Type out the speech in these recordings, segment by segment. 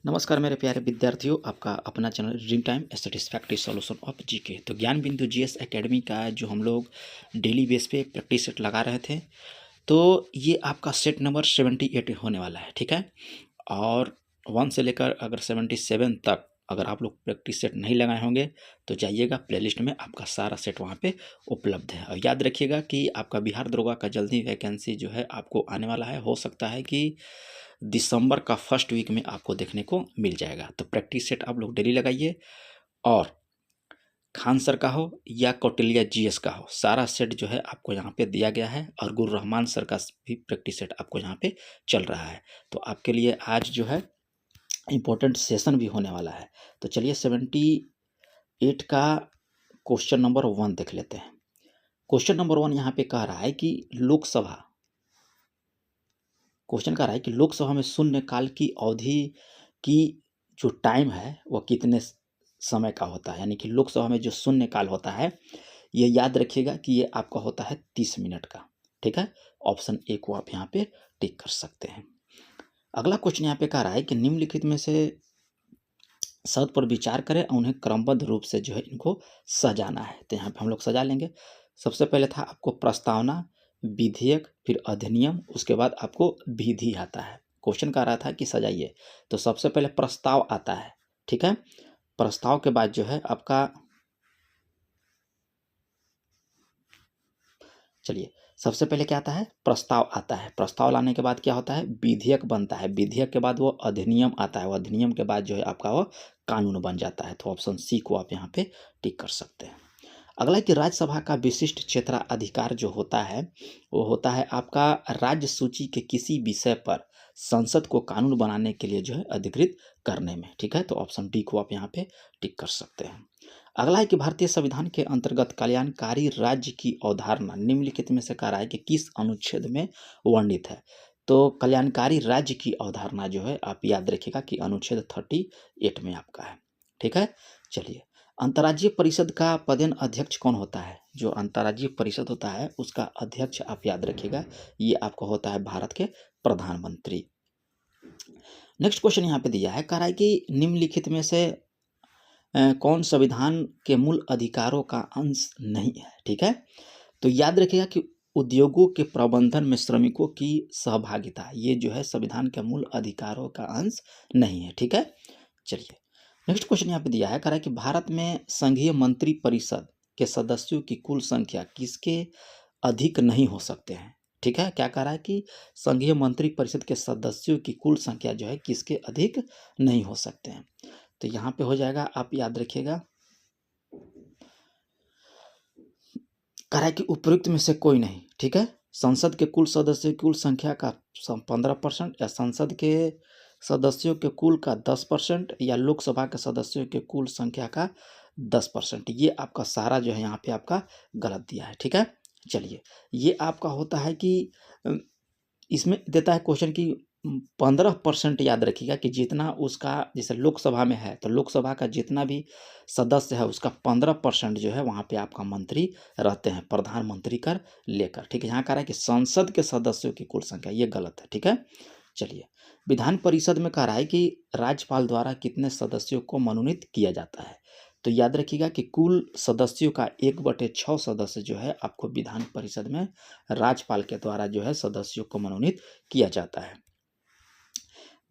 नमस्कार मेरे प्यारे विद्यार्थियों, आपका अपना channel dream time satisfactory solution of GK. तो ज्ञान बिंदु जीएस एकेडमी का जो हम लोग डेली बेस पे प्रैक्टिस सेट लगा रहे थे, तो ये आपका सेट नंबर 78 होने वाला है। ठीक है, और 1 से लेकर अगर 77 तक अगर आप लोग प्रैक्टिस सेट नहीं लगाए होंगे तो जाइएगा प्लेलिस्ट में, आपका सारा सेट वहाँ पे उपलब्ध है। और याद रखिएगा कि आपका बिहार दरोगा का जल्दी वैकेंसी जो है आपको आने वाला है। हो सकता है कि दिसंबर का फर्स्ट वीक में आपको देखने को मिल जाएगा। तो प्रैक्टिस सेट आप लोग डेली लगाइए, और खान सर का हो या कौटिल्य जीएस का हो, सारा सेट जो है आपको यहाँ पे दिया गया है। और गुरु रहमान सर का भी प्रैक्टिस सेट आपको यहाँ पे चल रहा है। तो आपके लिए आज जो है इम्पोर्टेंट सेशन भी होने वाला है। तो चलिए 78 का क्वेश्चन नंबर 1 देख लेते हैं। क्वेश्चन नंबर 1 यहाँ पे कह रहा है कि क्वेश्चन कह रहा है कि लोकसभा में शून्यकाल की अवधि की जो टाइम है वह कितने समय का होता है। यानी कि लोकसभा में जो शून्यकाल होता है, ये याद रखिएगा कि ये आपका होता है 30 मिनट का। ठीक है, ऑप्शन ए को आप यहाँ पे टिक कर सकते हैं। अगला क्वेश्चन यहाँ पे कह रहा है कि निम्नलिखित में से शब्द पर विचार करें और उन्हें क्रमबद्ध रूप से जो है इनको सजाना है। तो यहाँ पे हम लोग सजा लेंगे। सबसे पहले था आपको प्रस्तावना, विधेयक, फिर अधिनियम, उसके बाद आपको विधि आता है। क्वेश्चन कह रहा था कि सजाइए, तो सबसे पहले प्रस्ताव आता है। ठीक है, प्रस्ताव के बाद जो है आपका, चलिए सबसे पहले क्या आता है, प्रस्ताव आता है। प्रस्ताव लाने के बाद क्या होता है, विधेयक बनता है। विधेयक के बाद वो अधिनियम आता है। वो अधिनियम के बाद जो है आपका वो कानून बन जाता है। तो ऑप्शन सी को आप यहाँ पे टिक कर सकते हैं। अगला कि राज्यसभा का विशिष्ट क्षेत्राधिकार जो होता है वो होता है आपका राज्य सूची के किसी विषय पर संसद को कानून बनाने के लिए जो है अधिकृत करने में। ठीक है, तो ऑप्शन डी को आप यहाँ पे टिक कर सकते हैं। अगला है कि भारतीय संविधान के अंतर्गत कल्याणकारी राज्य की अवधारणा निम्नलिखित में से कह रहा है कि किस अनुच्छेद में वर्णित है। तो कल्याणकारी राज्य की अवधारणा जो है आप याद रखिएगा कि अनुच्छेद 38 में आपका है। ठीक है, चलिए अंतर्राज्यीय परिषद का पदेन अध्यक्ष कौन होता है। जो अंतर्राज्यीय परिषद होता है उसका अध्यक्ष आप याद रखिएगा, ये आपको होता है भारत के प्रधानमंत्री। नेक्स्ट क्वेश्चन यहाँ पे दिया है, कह रहा है कि निम्नलिखित में से कौन संविधान के मूल अधिकारों का अंश नहीं है। ठीक है, तो याद रखिएगा कि उद्योगों के प्रबंधन में श्रमिकों की सहभागिता, ये जो है संविधान के मूल अधिकारों का अंश नहीं है। ठीक है, चलिए नेक्स्ट क्वेश्चन यहाँ पे दिया है, कह रहा है कि भारत में संघीय मंत्री परिषद के सदस्यों की कुल संख्या किसके अधिक नहीं हो सकते हैं। ठीक है, क्या कह रहा है कि संघीय मंत्री परिषद के सदस्यों की कुल संख्या जो है किसके अधिक नहीं हो सकते हैं। तो यहाँ पे हो जाएगा, आप याद रखिएगा, कह रहा है कि उपयुक्त में से कोई नहीं। ठीक है, संसद के कुल सदस्यों की कुल संख्या का 15%, या संसद के सदस्यों के कुल का 10%, या लोकसभा के सदस्यों के कुल संख्या का 10%। ये आपका सारा जो है यहाँ पे आपका गलत दिया है। ठीक है, चलिए ये आपका होता है कि इसमें देता है क्वेश्चन की 15% याद रखिएगा कि जितना उसका, जैसे लोकसभा में है तो लोकसभा का जितना भी सदस्य है उसका 15% जो है वहाँ पे आपका मंत्री रहते हैं, प्रधानमंत्री कर लेकर। ठीक है, यहाँ कह रहा है कि संसद के सदस्यों की कुल संख्या, ये गलत है। ठीक है, चलिए विधान परिषद में कह रहा है कि राज्यपाल द्वारा कितने सदस्यों को मनोनीत किया जाता है। तो याद रखिएगा कि कुल सदस्यों का 1/6 सदस्य जो है आपको विधान परिषद में राज्यपाल के द्वारा जो है सदस्यों को मनोनीत किया जाता है।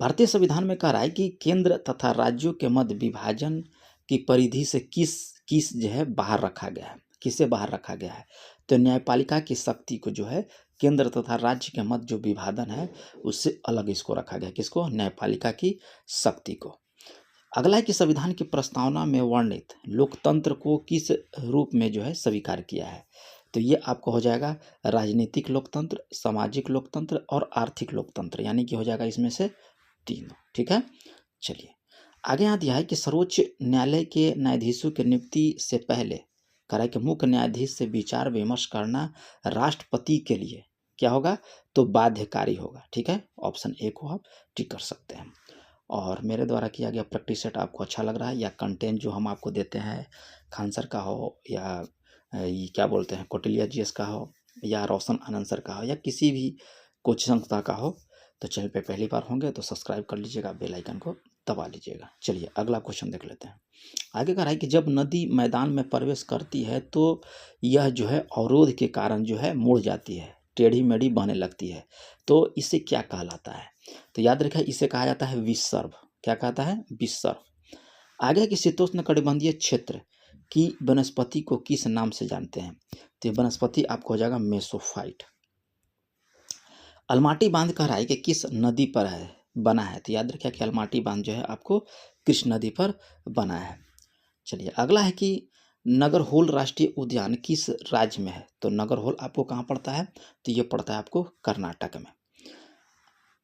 भारतीय संविधान में कह रहा है कि केंद्र तथा राज्यों के मध्य विभाजन की परिधि से किस किस जो है बाहर रखा गया है, किसे बाहर रखा गया है। तो न्यायपालिका की शक्ति को जो है केंद्र तथा राज्य के मध्य जो विभाजन है उससे अलग इसको रखा गया। किसको, न्यायपालिका की शक्ति को। अगला है कि संविधान की प्रस्तावना में वर्णित लोकतंत्र को किस रूप में जो है स्वीकार किया है। तो ये आपको हो जाएगा राजनीतिक लोकतंत्र, सामाजिक लोकतंत्र और आर्थिक लोकतंत्र, यानी कि हो जाएगा इसमें से तीनों। ठीक है, चलिए आगे यहाँ दिया है कि सर्वोच्च न्यायालय के न्यायाधीशों की नियुक्ति से पहले कह रहा है कि मुख्य न्यायाधीश से विचार विमर्श करना राष्ट्रपति के लिए क्या होगा, तो बाध्यकारी होगा। ठीक है, ऑप्शन ए को आप टिक कर सकते हैं। और मेरे द्वारा किया गया प्रैक्टिस सेट आपको अच्छा लग रहा है, या कंटेंट जो हम आपको देते हैं खान सर का हो, या ये क्या बोलते हैं कौटिल्य जीएस का हो, या रोशन आनंद सर का हो, या किसी भी कोचिंग संस्था का हो, तो चैनल पे पहली बार होंगे तो सब्सक्राइब कर लीजिएगा, बेल आइकन को दबा लीजिएगा। चलिए अगला क्वेश्चन देख लेते हैं। आगे कह रहा है कि जब नदी मैदान में प्रवेश करती है तो यह जो है अवरोध के कारण जो है मुड़ जाती है, टेढ़ी मेढ़ी बहने लगती है, तो इसे क्या कहलाता है? तो याद रखिए इसे कहा जाता है विसर्व। क्या कहता है? विसर्व। आगे की शीतोष्ण कटिबंधीय क्षेत्र की वनस्पति को किस नाम से जानते हैं? तो ये वनस्पति आपको हो जाएगा मेसोफाइट। अलमाटी बांध कह रहा है कि किस नदी पर है बना है? तो याद रखिए कि अलमाटी बांध जो है आपको कृष्ण नदी पर बना है। चलिए अगला है कि नगरहोल राष्ट्रीय उद्यान किस राज्य में है? तो नगरहोल आपको कहाँ पड़ता है? तो ये पड़ता है आपको कर्नाटक में।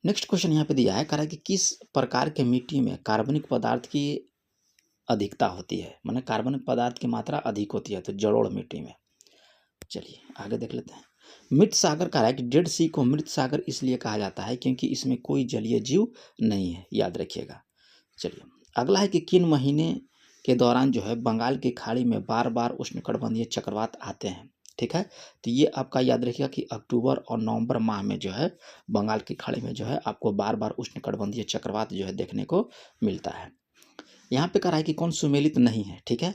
नेक्स्ट क्वेश्चन यहाँ पे दिया है, कह रहा है कि किस प्रकार के मिट्टी में कार्बनिक पदार्थ की अधिकता होती है, माने कार्बनिक पदार्थ की मात्रा अधिक होती है? तो जलोढ़ मिट्टी में। चलिए आगे देख लेते हैं। मृत सागर कह रहा है कि डेड सी को मृत सागर इसलिए कहा जाता है क्योंकि इसमें कोई जलीय जीव नहीं है, याद रखिएगा। चलिए अगला है कि किन महीने के दौरान जो है बंगाल की खाड़ी में बार बार उष्णकटिबंधीय चक्रवात आते हैं? ठीक है, तो ये आपका याद रखिएगा कि अक्टूबर और नवंबर माह में जो है बंगाल की खाड़ी में जो है आपको बार बार उष्णकटिबंधीय चक्रवात जो है देखने को मिलता है। यहाँ पे कह रहा है कि कौन सुमेलित नहीं है, ठीक है,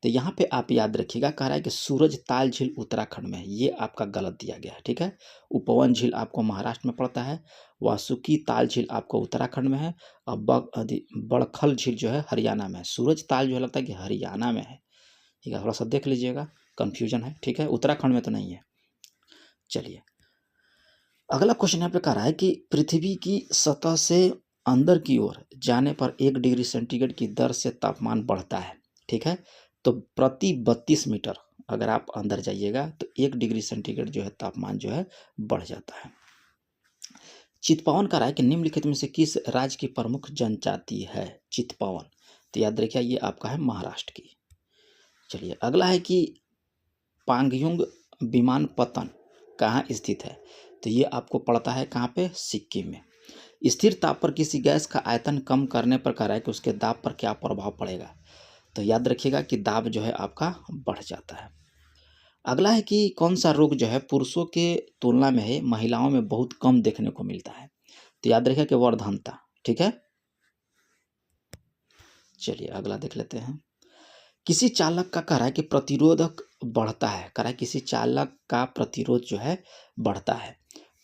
तो यहाँ पे आप याद रखिएगा, कह रहा है कि सूरज ताल झील उत्तराखंड में है, ये आपका गलत दिया गया है। ठीक है, उपवन झील आपको महाराष्ट्र में पड़ता है, वासुकी ताल झील आपको उत्तराखंड में है, और बड़खल झील जो है हरियाणा में है। सूरज ताल जो है लगता है कि हरियाणा में है, ठीक है, थोड़ा सा देख लीजिएगा, कन्फ्यूजन है। ठीक है, उत्तराखंड में तो नहीं है। चलिए अगला क्वेश्चन यहाँ पे कह रहा है कि पृथ्वी की सतह से अंदर की ओर जाने पर 1 डिग्री सेंटीग्रेड की दर से तापमान बढ़ता है। ठीक है, तो प्रति 32 मीटर अगर आप अंदर जाइएगा तो 1 डिग्री सेंटीग्रेड जो है तापमान जो है बढ़ जाता है। चितपावन कह रहा है कि निम्नलिखित में से किस राज्य की प्रमुख जनजाति है चितपावन? तो याद रखिए ये आपका है महाराष्ट्र की। चलिए अगला है कि पांगयुंग विमानपत्तन कहाँ स्थित है? तो ये आपको पड़ता है कहाँ पे? सिक्किम में। स्थिर ताप पर किसी गैस का आयतन कम करने पर कह रहा है कि उसके दाब पर क्या प्रभाव पड़ेगा? तो याद रखिएगा कि दाब जो है आपका बढ़ जाता है। अगला है कि कौन सा रोग जो है पुरुषों के तुलना में है महिलाओं में बहुत कम देखने को मिलता है? तो याद रखिए कि वर्धनता। ठीक है, चलिए अगला देख लेते हैं। किसी चालक का कह रहा है कि प्रतिरोधक बढ़ता है, कह रहा है किसी चालक का प्रतिरोध जो है बढ़ता है,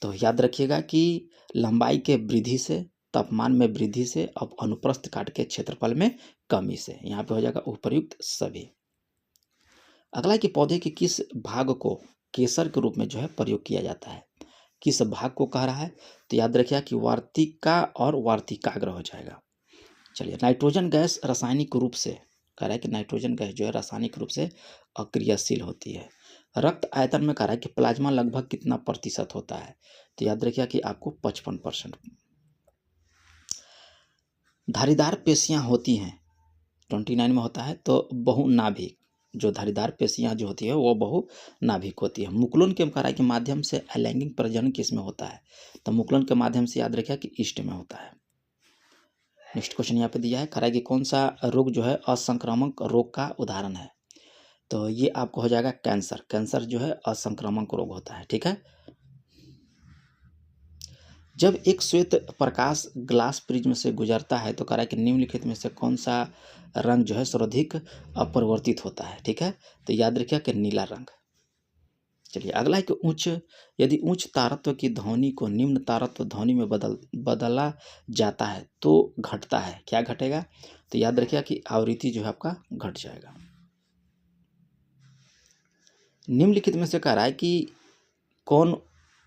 तो याद रखिएगा कि लंबाई के वृद्धि से, तापमान में वृद्धि से, अब अनुप्रस्थ काट के क्षेत्रफल में कमी से। यहाँ पे हो जाएगा उपर्युक्त सभी। अगला है कि पौधे के किस भाग को केसर के रूप में जो है प्रयोग किया जाता है? किस भाग को कह रहा है? तो याद रखिएगा कि वार्तिका और वार्तिकाग्र हो जाएगा। चलिए नाइट्रोजन गैस रासायनिक रूप से, कह रहा है कि नाइट्रोजन गैस जो है रासायनिक रूप से अक्रियाशील होती है। रक्त आयतन में कह रहा है कि प्लाज्मा लगभग कितना प्रतिशत होता है? तो याद रखिए कि आपको 55%। धारीदार पेशियां होती हैं 29 में होता है, तो बहुनाभिक, जो धारीदार पेशियां जो होती है वो बहुनाभिक होती है। मुकुलन के कह रहा है कि माध्यम से अलैंगिक प्रजनन किस में होता है? तो मुकुलन के माध्यम से याद रखिए कि ईस्ट में होता है। नेक्स्ट क्वेश्चन यहाँ पे दिया है, कह रहा है कि कौन सा रोग जो है असंक्रामक रोग का उदाहरण है? तो ये आपको हो जाएगा कैंसर। कैंसर जो है असंक्रामक रोग होता है। ठीक है, जब एक श्वेत प्रकाश ग्लास प्रिज्म से गुजरता है तो कह रहा है कि निम्नलिखित में से कौन सा रंग जो है सर्वाधिक अपरिवर्तित होता है? ठीक है, तो याद रखिए कि नीला रंग। चलिए अगला है कि यदि उच्च तारत्व की ध्वनि को निम्न तारत्व ध्वनि में बदला जाता है तो घटता है, क्या घटेगा? तो याद रखिए कि आवृत्ति जो है आपका घट जाएगा। निम्नलिखित में से कह रहा है कि कौन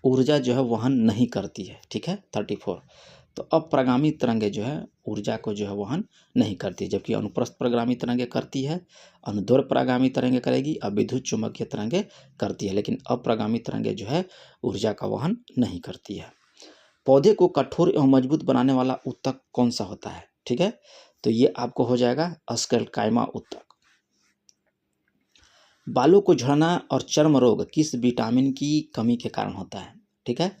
ऊर्जा जो है वहन नहीं करती है? ठीक है, 34। तो अप्रगामी तरंगे जो है ऊर्जा को जो है वहन नहीं करती, जबकि अनुप्रस्थ प्रगामी तरंगे करती है, अनुदैर्ध्य प्रगामी तरंगे करेगी, और विद्युत चुम्बकीय तरंगे करती है, लेकिन अप्रगामी तरंगे जो है ऊर्जा का वहन नहीं करती है। पौधे को कठोर एवं मजबूत बनाने वाला उत्तक कौन सा होता है? ठीक है, तो ये आपको हो जाएगा स्क्लेरकाइमा उत्तक। बालों को झड़ना और चर्म रोग किस विटामिन की कमी के कारण होता है? ठीक है,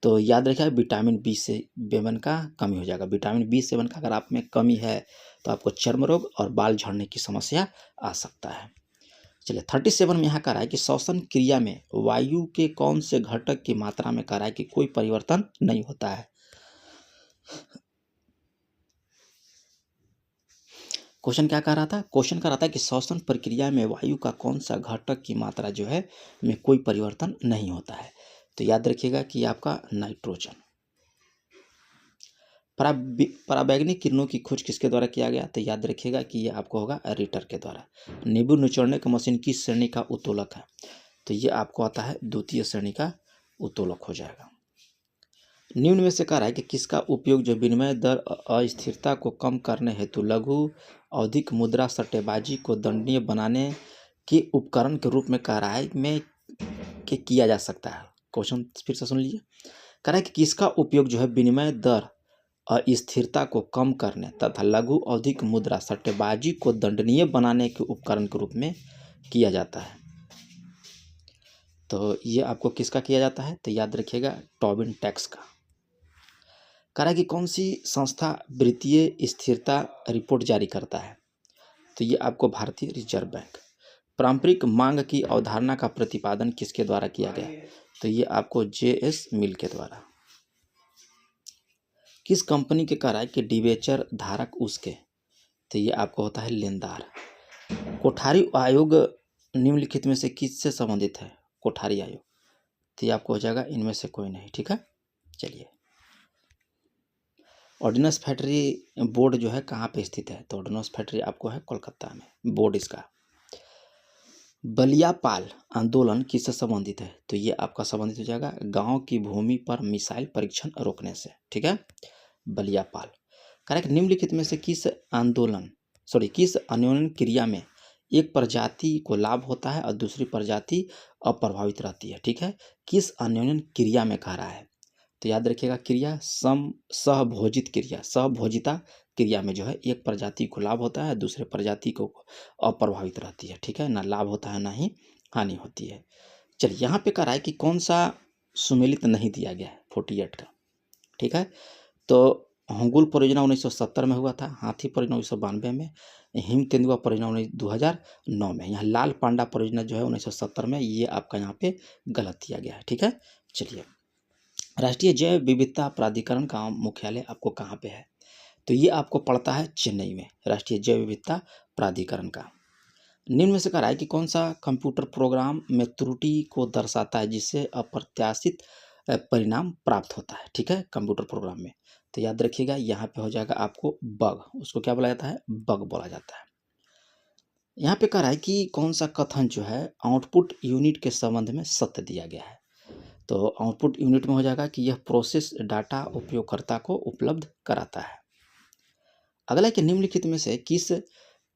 तो याद रखिए विटामिन B7 का कमी हो जाएगा। विटामिन B7 का अगर आप में कमी है तो आपको चर्म रोग और बाल झड़ने की समस्या आ सकता है। चलिए 37 में यहाँ कह रहा है कि श्वसन क्रिया में वायु के कौन से घटक की मात्रा में कह रहा है कि कोई परिवर्तन नहीं होता है? क्वेश्चन क्या कह रहा था? क्वेश्चन कह रहा था कि श्वसन प्रक्रिया में वायु का कौन सा घटक की मात्रा जो है में कोई परिवर्तन नहीं होता है? तो याद रखिएगा कि आपका नाइट्रोजन। पराबैंगनी किरणों की खोज किसके द्वारा किया गया? तो याद रखिएगा कि ये आपको होगा रिटर के द्वारा। नींबू निचोड़ने की मशीन किस श्रेणी का उत्तोलक है? तो ये आपको आता है द्वितीय श्रेणी का उत्तोलक हो जाएगा। निम्न में से कह रहा है कि किसका उपयोग जो विनिमय दर अस्थिरता को कम करने हेतु लघु अवधिक मुद्रा सट्टेबाजी को दंडनीय बनाने के उपकरण के रूप में कह रहा है में कि किया जा सकता है। क्वेश्चन फिर से सुन लीजिए। कह रहा है कि किसका उपयोग जो है विनिमय दर अस्थिरता को कम करने तथा लघु अवधिक मुद्रा सट्टेबाजी को दंडनीय बनाने के उपकरण के रूप में किया जाता है? तो ये आपको किसका किया जाता है? तो याद रखिएगा टोबिन टैक्स का। कह रहा है कि कौन सी संस्था वित्तीय स्थिरता रिपोर्ट जारी करता है? तो ये आपको भारतीय रिजर्व बैंक। पारंपरिक मांग की अवधारणा का प्रतिपादन किसके द्वारा किया गया? तो ये आपको JS मिल के द्वारा। किस कंपनी के कह रहा है कि डिबेंचर धारक उसके? तो ये आपको होता है लेनदार। कोठारी आयोग निम्नलिखित में से किससे संबंधित है? कोठारी आयोग। तो ये आपको हो जाएगा इनमें से कोई नहीं। ठीक है, चलिए। ऑर्डिनेंस फैक्ट्री बोर्ड जो है कहाँ पे स्थित है? तो ऑर्डिनेंस फैक्ट्री आपको है कोलकाता में, बोर्ड इसका। बलियापाल आंदोलन किससे संबंधित है? तो ये आपका संबंधित हो जाएगा गांव की भूमि पर मिसाइल परीक्षण रोकने से। ठीक है, बलियापाल। करेक्ट। निम्नलिखित में से किस अन्योन्य क्रिया में एक प्रजाति को लाभ होता है और दूसरी प्रजाति अप्रभावित रहती है? ठीक है, किस अन्योन्य क्रिया में कह रहा है? तो याद रखिएगा क्रिया सहभोजित क्रिया, सहभोजिता क्रिया में जो है एक प्रजाति को लाभ होता है, दूसरे प्रजाति को अप्रभावित रहती है। ठीक है, ना लाभ होता है ना ही हानि होती है। चलिए, यहाँ पे कह रहा है कि कौन सा सुमेलित नहीं दिया गया है 48 का। ठीक है, तो हंगुल परियोजना 1970 में हुआ था, हाथी परियोजना 1992 में, हिम तेंदुआ परियोजना 2009 में। यहाँ लाल पांडा परियोजना जो है 1970 में, ये आपका यहाँ पे गलत दिया गया है। ठीक है, चलिए। राष्ट्रीय जैव विविधता प्राधिकरण का मुख्यालय आपको कहाँ पे है? तो ये आपको पड़ता है चेन्नई में, राष्ट्रीय जैव विविधता प्राधिकरण का। निम्न में से कह रहा है कि कौन सा कंप्यूटर प्रोग्राम में त्रुटि को दर्शाता है जिससे अप्रत्याशित परिणाम प्राप्त होता है? ठीक है, कंप्यूटर प्रोग्राम में। तो याद रखिएगा यहाँ पे हो जाएगा आपको बग, उसको क्या बोला जाता है? बग बोला जाता है। यहाँ पे कह रहा है कि कौन सा कथन जो है आउटपुट यूनिट के संबंध में सत्य दिया गया है? तो आउटपुट यूनिट में हो जाएगा कि यह प्रोसेस डाटा उपयोगकर्ता को उपलब्ध कराता है। अगला कि निम्नलिखित में से किस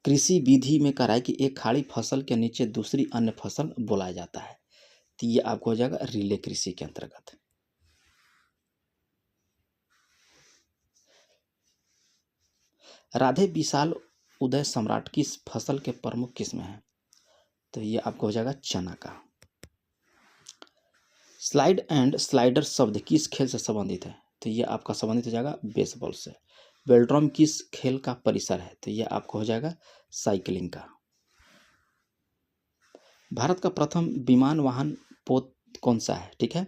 कृषि विधि में कह रहा है कि एक खाड़ी फसल के नीचे दूसरी अन्य फसल बोला जाता है? तो ये आपको हो जाएगा रिले कृषि के अंतर्गत। राधे विशाल उदय सम्राट किस फसल के प्रमुख किस्म है? तो ये आपको हो जाएगा चना का। स्लाइड एंड स्लाइडर शब्द किस खेल से संबंधित है? तो ये आपका संबंधित हो जाएगा बेसबॉल से। वेलोड्रोम किस खेल का परिसर है? तो ये आपको हो जाएगा साइकिलिंग का। भारत का प्रथम विमान वाहन पोत कौन सा है? ठीक है,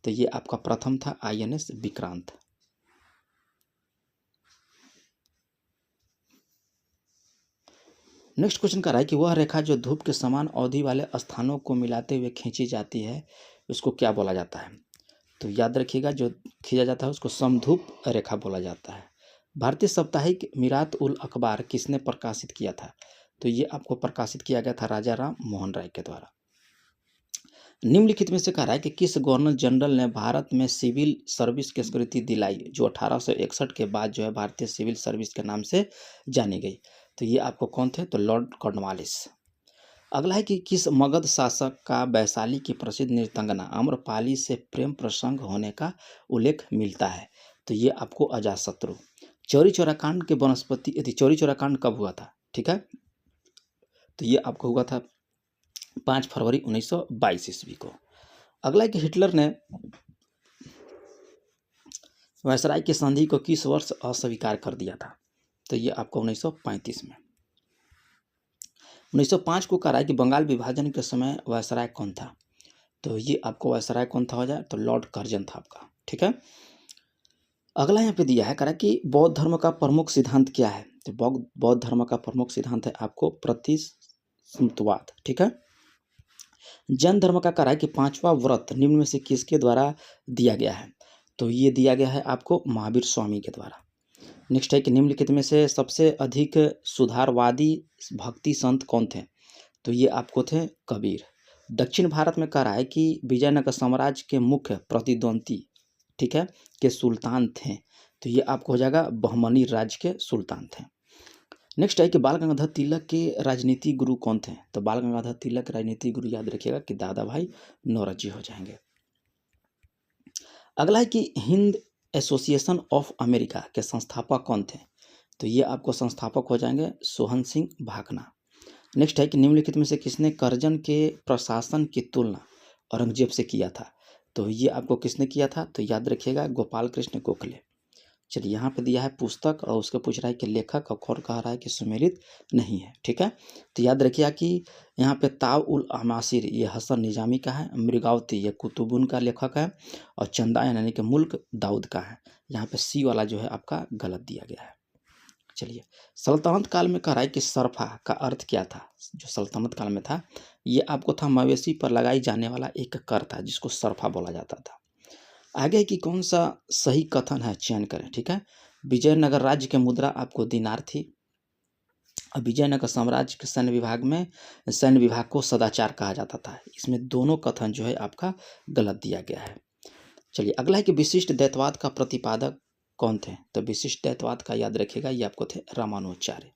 तो ये आपका प्रथम था INS विक्रांत। नेक्स्ट क्वेश्चन कर रहा है कि वह रेखा जो धूप के समान अवधि वाले स्थानों को मिलाते हुए खींची जाती है उसको क्या बोला जाता है? तो याद रखिएगा जो खींचा जाता है उसको समधूप रेखा बोला जाता है। भारतीय साप्ताहिक मीरात उल अखबार किसने प्रकाशित किया था? तो ये आपको प्रकाशित किया गया था राजा राम मोहन राय के द्वारा। निम्नलिखित में से कह रहा है कि किस गवर्नर जनरल ने भारत में सिविल सर्विस की स्वीकृति दिलाई जो 1861 के बाद जो है भारतीय सिविल सर्विस के नाम से जानी गई? तो ये आपको कौन थे? तो लॉर्ड कॉर्नवालिस। अगला है कि किस मगध शासक का वैशाली की प्रसिद्ध नृत्यांगना आम्रपाली से प्रेम प्रसंग होने का उल्लेख मिलता है? तो ये आपको अजातशत्रु। चौरी चौरा कांड के वनस्पति यदि चौरी चौरा कांड कब हुआ था? ठीक है, तो ये आपको हुआ था 5 फरवरी 1922 ईस्वी को। अगला है कि हिटलर ने वायसराय की संधि को किस वर्ष अस्वीकार कर दिया था? तो ये आपको 1935 में। 1905 को कह रहा है कि बंगाल विभाजन के समय वायसराय कौन था? तो ये आपको वायसराय कौन था हो जाए? तो लॉर्ड कर्जन था आपका। ठीक है, अगला यहाँ पे दिया है कह रहा है कि बौद्ध धर्म का प्रमुख सिद्धांत क्या है? तो बौद्ध धर्म का प्रमुख सिद्धांत है आपको प्रतिसंतवाद, ठीक है। जैन धर्म का कहा है कि 5वां व्रत निम्न में से किसके द्वारा दिया गया है, तो ये दिया गया है आपको महावीर स्वामी के द्वारा। नेक्स्ट है कि निम्नलिखित में से सबसे अधिक सुधारवादी भक्ति संत कौन थे, तो ये आपको थे कबीर। दक्षिण भारत में कह रहा है कि विजयनगर साम्राज्य के मुख्य प्रतिद्वंदी, ठीक है, के सुल्तान थे, तो ये आपको हो जाएगा बहमनी राज्य के सुल्तान थे। नेक्स्ट है कि बाल गंगाधर तिलक के राजनीतिक गुरु कौन थे, तो बाल गंगाधर तिलक के राजनीतिक गुरु याद रखिएगा कि दादा भाई नौरोजी हो जाएंगे। अगला है कि हिंद एसोसिएशन ऑफ अमेरिका के संस्थापक कौन थे, तो ये आपको संस्थापक हो जाएंगे सोहन सिंह भाकना। नेक्स्ट है कि निम्नलिखित में से किसने करजन के प्रशासन की तुलना औरंगजेब से किया था, तो ये आपको किसने किया था, तो याद रखिएगा गोपाल कृष्ण गोखले। चलिए यहाँ पे दिया है पुस्तक और उसके पूछ रहा है कि लेखक, और कह रहा है कि सुमेलित नहीं है, ठीक है। तो याद रखिए कि यहाँ पे ताव उल अमासिर ये हसन निजामी का है, मृगावती ये कुतुबुन का लेखक है, और चंदायन यानी कि मुल्क दाऊद का है। यहाँ पे सी वाला जो है आपका गलत दिया गया है। चलिए सल्तनत काल में कह रहा है कि सरफा का अर्थ क्या था, जो सल्तनत काल में था ये आपको था मवेशी पर लगाई जाने वाला एक कर था जिसको सरफा बोला जाता था। आगे कि कौन सा सही कथन है चयन करें, ठीक है। विजयनगर राज्य की मुद्रा आपको दिनार थी, और विजयनगर साम्राज्य के सैन्य विभाग को सदाचार कहा जाता था। इसमें दोनों कथन जो है आपका गलत दिया गया है। चलिए अगला है कि विशिष्ट द्वैतवाद का प्रतिपादक कौन थे, तो विशिष्ट द्वैतवाद का याद रखिएगा ये आपको थे रामानुजाचार्य।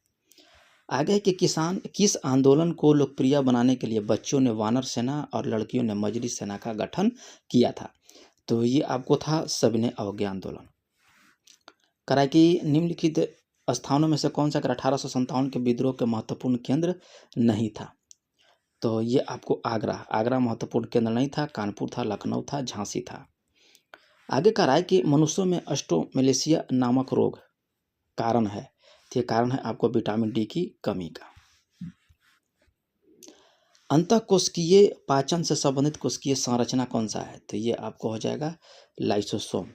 आगे है कि किस आंदोलन को लोकप्रिय बनाने के लिए बच्चों ने वानर सेना और लड़कियों ने मजरी सेना का गठन किया था, तो ये आपको था सविनय अवज्ञा आंदोलन। करा कि निम्नलिखित स्थानों में से कौन सा 1857 के विद्रोह के महत्वपूर्ण केंद्र नहीं था, तो ये आपको आगरा महत्वपूर्ण केंद्र नहीं था, कानपुर था, लखनऊ था, झांसी था। आगे कह रहा है कि मनुष्यों में अस्ट्रोमेलेसिया नामक रोग कारण है, तो ये कारण है आपको विटामिन डी की कमी का। अंतःकोशिकीय पाचन से संबंधित कोशिकीय संरचना कौन सा है, तो ये आपको हो जाएगा लाइसोसोम।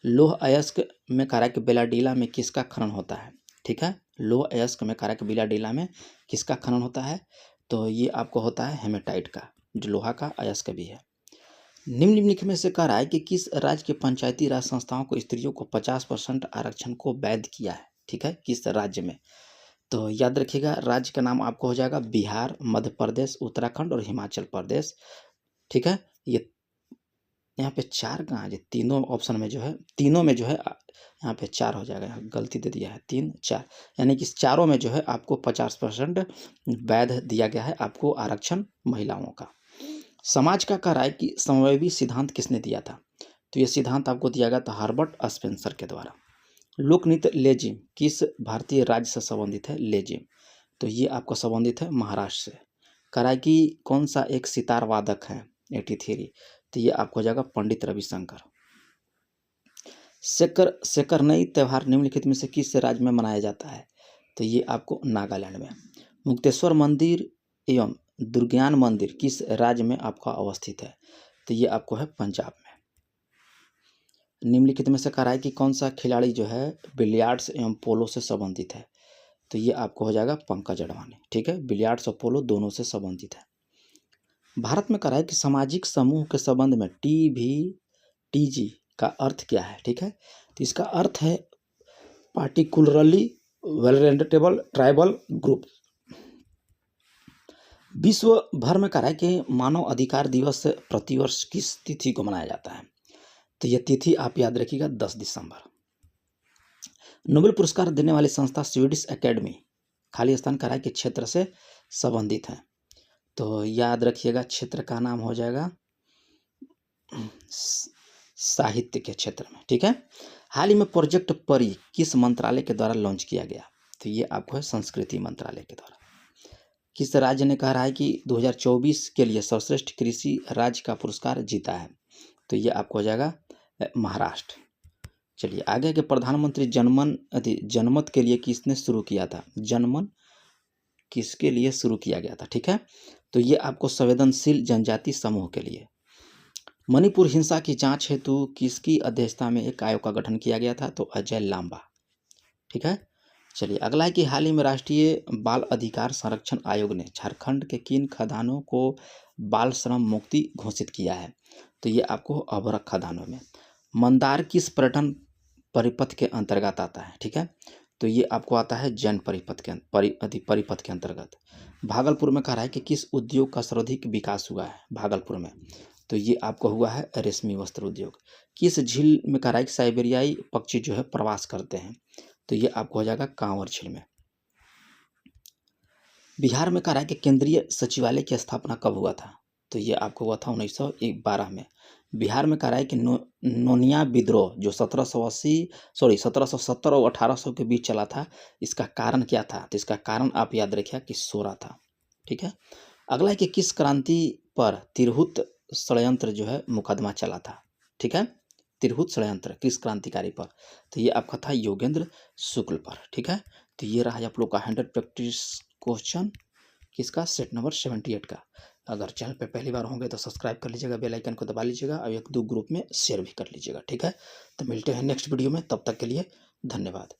लोह अयस्क में कह रहा है कि बेलाडीला में किसका खनन होता है, ठीक है। लोह अयस्क में कह रहा है कि बेलाडीला में किसका खनन होता है, तो ये आपको होता है हेमेटाइट का, जो लोहा का अयस्क भी है। निम्नलिखित में से कह रहा है कि किस राज्य के पंचायती राज संस्थाओं को स्त्रियों को 50% आरक्षण को वैध किया है, ठीक है, किस राज्य में, तो याद रखिएगा राज्य का नाम आपको हो जाएगा बिहार, मध्य प्रदेश, उत्तराखंड और हिमाचल प्रदेश, ठीक है। ये यहाँ पे 4 कहाँ है, तीनों ऑप्शन में जो है, तीनों में जो है यहाँ पे 4 हो जाएगा, गलती दे दिया है 3 4, यानी कि चारों में जो है आपको 50% वैध दिया गया है आपको आरक्षण महिलाओं का। समाज का कह रहा है कि समवयवी सिद्धांत किसने दिया था, तो ये सिद्धांत आपको दिया गया था हर्बर्ट स्पेंसर के द्वारा। लोक नृत्य लेजिम किस भारतीय राज्य से संबंधित है, लेजिम, तो ये आपको संबंधित है महाराष्ट्र से। कह रहा है कि कौन सा एक सितार वादक है 83, तो ये आपको हो जाएगा पंडित रविशंकर। सेकरनई त्यौहार निम्नलिखित में से किस राज्य में मनाया जाता है, तो ये आपको नागालैंड में। मुक्तेश्वर मंदिर एवं दुर्ज्ञान मंदिर किस राज्य में आपका अवस्थित है, तो ये आपको है पंजाब में। निम्नलिखित में से कह रहा है कि कौन सा खिलाड़ी जो है बिलियार्ड्स एवं पोलो से संबंधित है, तो ये आपको हो जाएगा पंकज अडवाणी, ठीक है। बिलियार्ड्स और पोलो दोनों से संबंधित है। भारत में कह रहा है कि सामाजिक समूह के संबंध में TVTG का अर्थ क्या है, ठीक है, तो इसका अर्थ है पार्टिकुलरली वल्नरेबल ट्राइबल ग्रुप। विश्व भर में कह रहा है कि मानव अधिकार दिवस प्रतिवर्ष किस तिथि को मनाया जाता है, तो यह तिथि आप याद रखिएगा 10 दिसंबर। नोबेल पुरस्कार देने वाली संस्था स्वीडिश एकेडमी खाली स्थान कह रहा है कि क्षेत्र से संबंधित है, तो याद रखिएगा क्षेत्र का नाम हो जाएगा साहित्य के क्षेत्र में, ठीक है। हाल ही में प्रोजेक्ट परी किस मंत्रालय के द्वारा लॉन्च किया गया, तो ये आपको है संस्कृति मंत्रालय के द्वारा। किस राज्य ने कह रहा है कि 2024 के लिए सर्वश्रेष्ठ कृषि राज्य का पुरस्कार जीता है, तो ये आपको हो जाएगा महाराष्ट्र। चलिए आगे के प्रधानमंत्री जनमत के लिए किसने शुरू किया था, जनमन किसके लिए शुरू किया गया था, ठीक है, तो ये आपको संवेदनशील जनजाति समूह के लिए। मणिपुर हिंसा की जांच हेतु किसकी अध्यक्षता में एक आयोग का गठन किया गया था, तो अजय लांबा, ठीक है। चलिए अगला है कि हाल ही में राष्ट्रीय बाल अधिकार संरक्षण आयोग ने झारखंड के किन खदानों को बाल श्रम मुक्ति घोषित किया है? तो ये आपको अभ्रक खदानों में। मंदार किस पर्यटन परिपथ के अंतर्गत आता है? ठीक है, तो ये आपको आता है जैन परिपथ के परिपथ के अंतर्गत। भागलपुर में कह रहा है कि किस उद्योग का सर्वाधिक विकास हुआ है भागलपुर में? तो ये आपको हुआ है रेशमी वस्त्र उद्योग। किस झील में कह रहा है कि साइबेरियाई पक्षी जो है प्रवास करते हैं? तो ये आपको हो जाएगा कांवर झील में। बिहार में कह रहा है कि केंद्रीय सचिवालय की स्थापना कब हुआ था? तो ये आपको हुआ था 1912 में। बिहार में कह रहा है कि नोनिया विद्रोह जो 1770 और 1800 के बीच चला था, इसका कारण क्या था? तो इसका कारण आप याद रखिए कि सोरा था। ठीक है, अगला है कि किस क्रांति पर तिरहुत षड्यंत्र जो है मुकदमा चला था? ठीक है, तिरहुत षड्यंत्र किस क्रांतिकारी पर? तो ये आपका था योगेंद्र शुक्ल पर। ठीक है, तो ये रहा आप लोग का 100 प्रैक्टिस क्वेश्चन किसका, सेट नंबर 78 का। अगर चैनल पे पहली बार होंगे तो सब्सक्राइब कर लीजिएगा, बेल आइकन को दबा लीजिएगा और 1-2 ग्रुप में शेयर भी कर लीजिएगा। ठीक है, तो मिलते हैं नेक्स्ट वीडियो में, तब तक के लिए धन्यवाद।